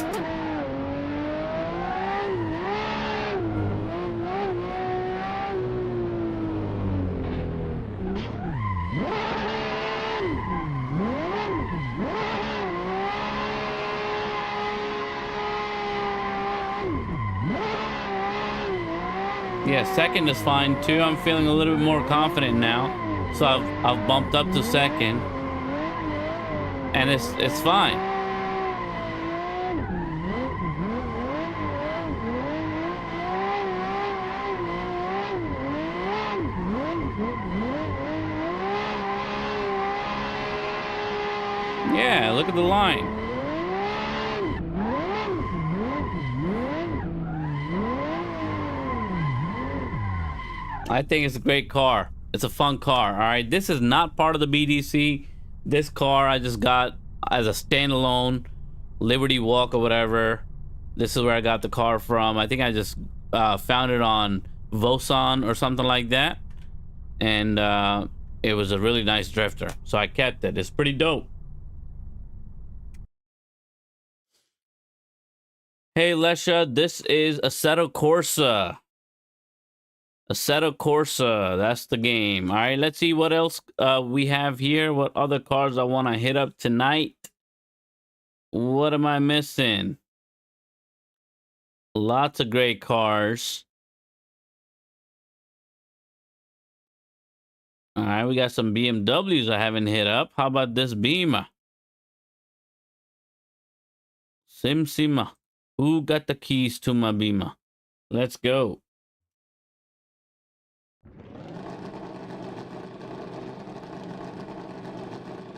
Yeah, second is fine too. I'm feeling a little bit more confident now, so I've bumped up to second, and it's fine. Yeah, look at the line. I think it's a great car. It's a fun car. All right, this is not part of the BDC. This car I just got as a standalone Liberty Walk or whatever. This is where I got the car from. I think I just found it on Vosan or something like that, and it was a really nice drifter, so I kept it. It's pretty dope. Hey Lesha, this is Assetto Corsa. Assetto Corsa, that's the game. All right, let's see what else we have here. What other cars I want to hit up tonight? What am I missing? Lots of great cars. All right, we got some BMWs I haven't hit up. How about this Beamer? Sima. Who got the keys to my Beamer? Let's go.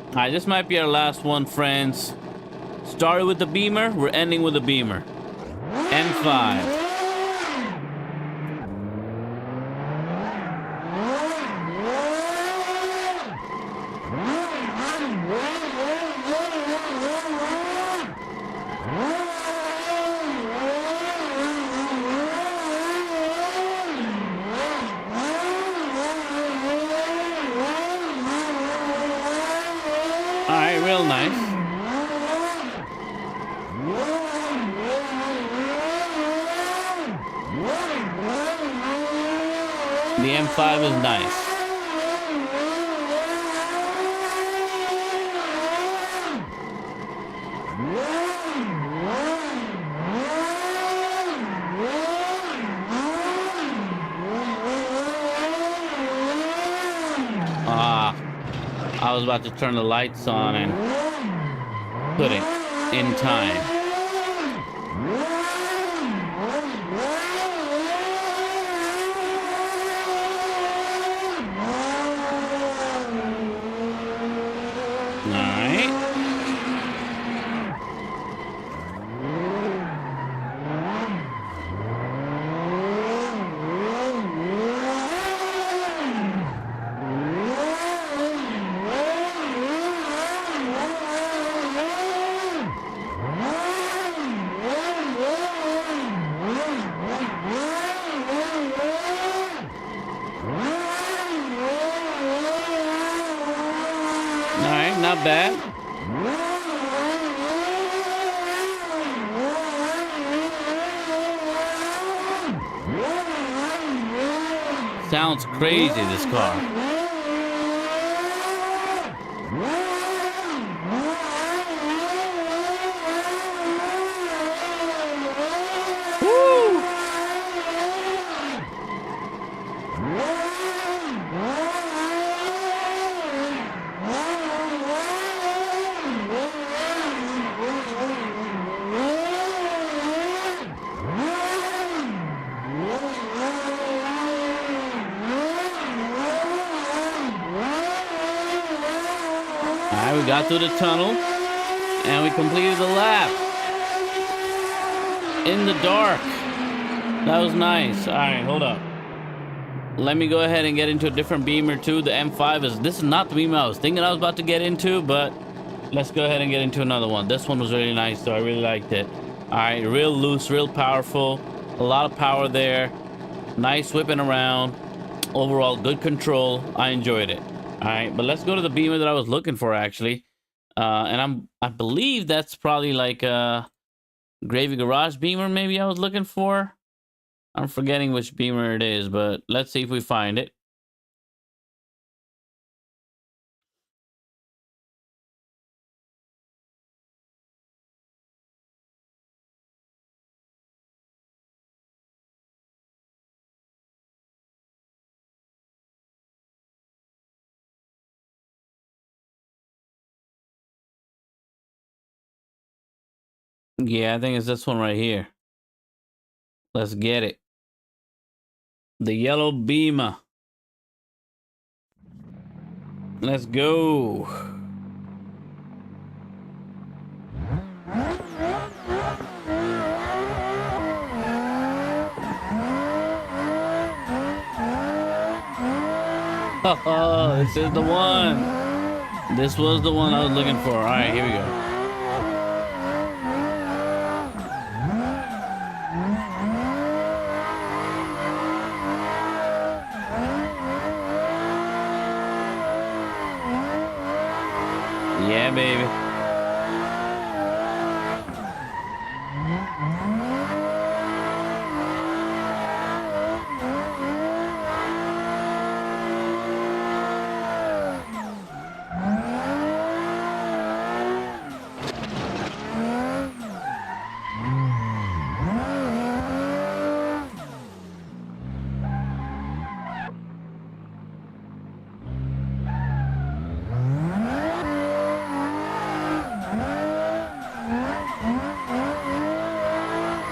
All right, this might be our last one, friends. Started with the Beamer, we're ending with the Beamer. M5. All right, real nice. The M5 is nice. I was about to turn the lights on and couldn't in time. All right. not bad. Sounds crazy, this car. Woo! Alright, we got through the tunnel and we completed the lap in the dark. That was nice. Alright, hold up. Let me go ahead and get into a different beamer too. The M5 this is not the beamer I was thinking I was about to get into, but let's go ahead and get into another one. This one was really nice, so I really liked it. Alright, real loose, real powerful. A lot of power there. Nice whipping around. Overall, good control. I enjoyed it. All right, but let's go to the beamer that I was looking for, actually. And I believe that's probably like a Gravy Garage beamer maybe I was looking for. I'm forgetting which beamer it is, but let's see if we find it. Yeah, I think it's this one right here. Let's get it. The yellow beamer. Let's go. Oh, this is the one. This was the one I was looking for. All right, here we go. Yeah, baby.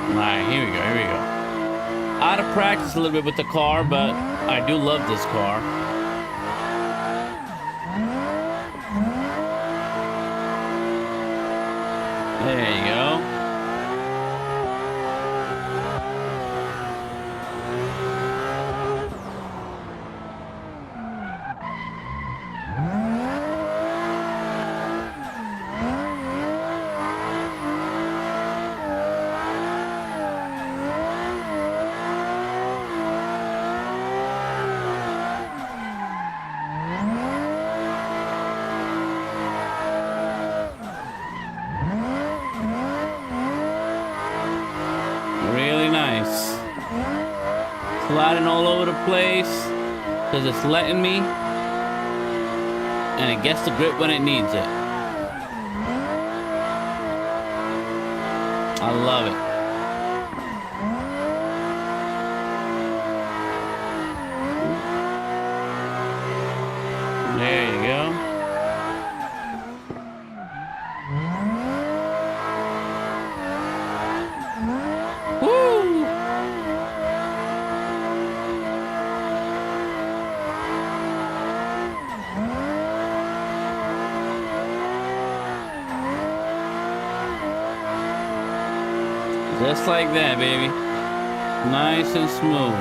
Alright, here we go, here we go. Out of practice a little bit with the car, but I do love this car. There you go. Really nice. Sliding all over the place because it's letting me, and it gets the grip when it needs it. I love it. There you go. Woo! Just like that, baby. Nice and smooth.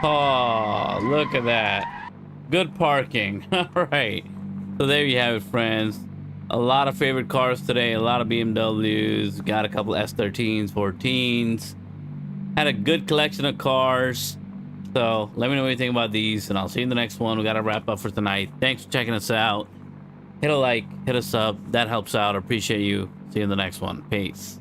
Oh, look at that. Good parking. All right. So there you have it, friends. A lot of favorite cars today. A lot of BMWs. Got a couple S13s, 14s. Had a good collection of cars. So let me know what you think about these, and I'll see you in the next one. We got to wrap up for tonight. Thanks for checking us out. Hit a like, hit us up. That helps out. Appreciate you. See you in the next one. Peace.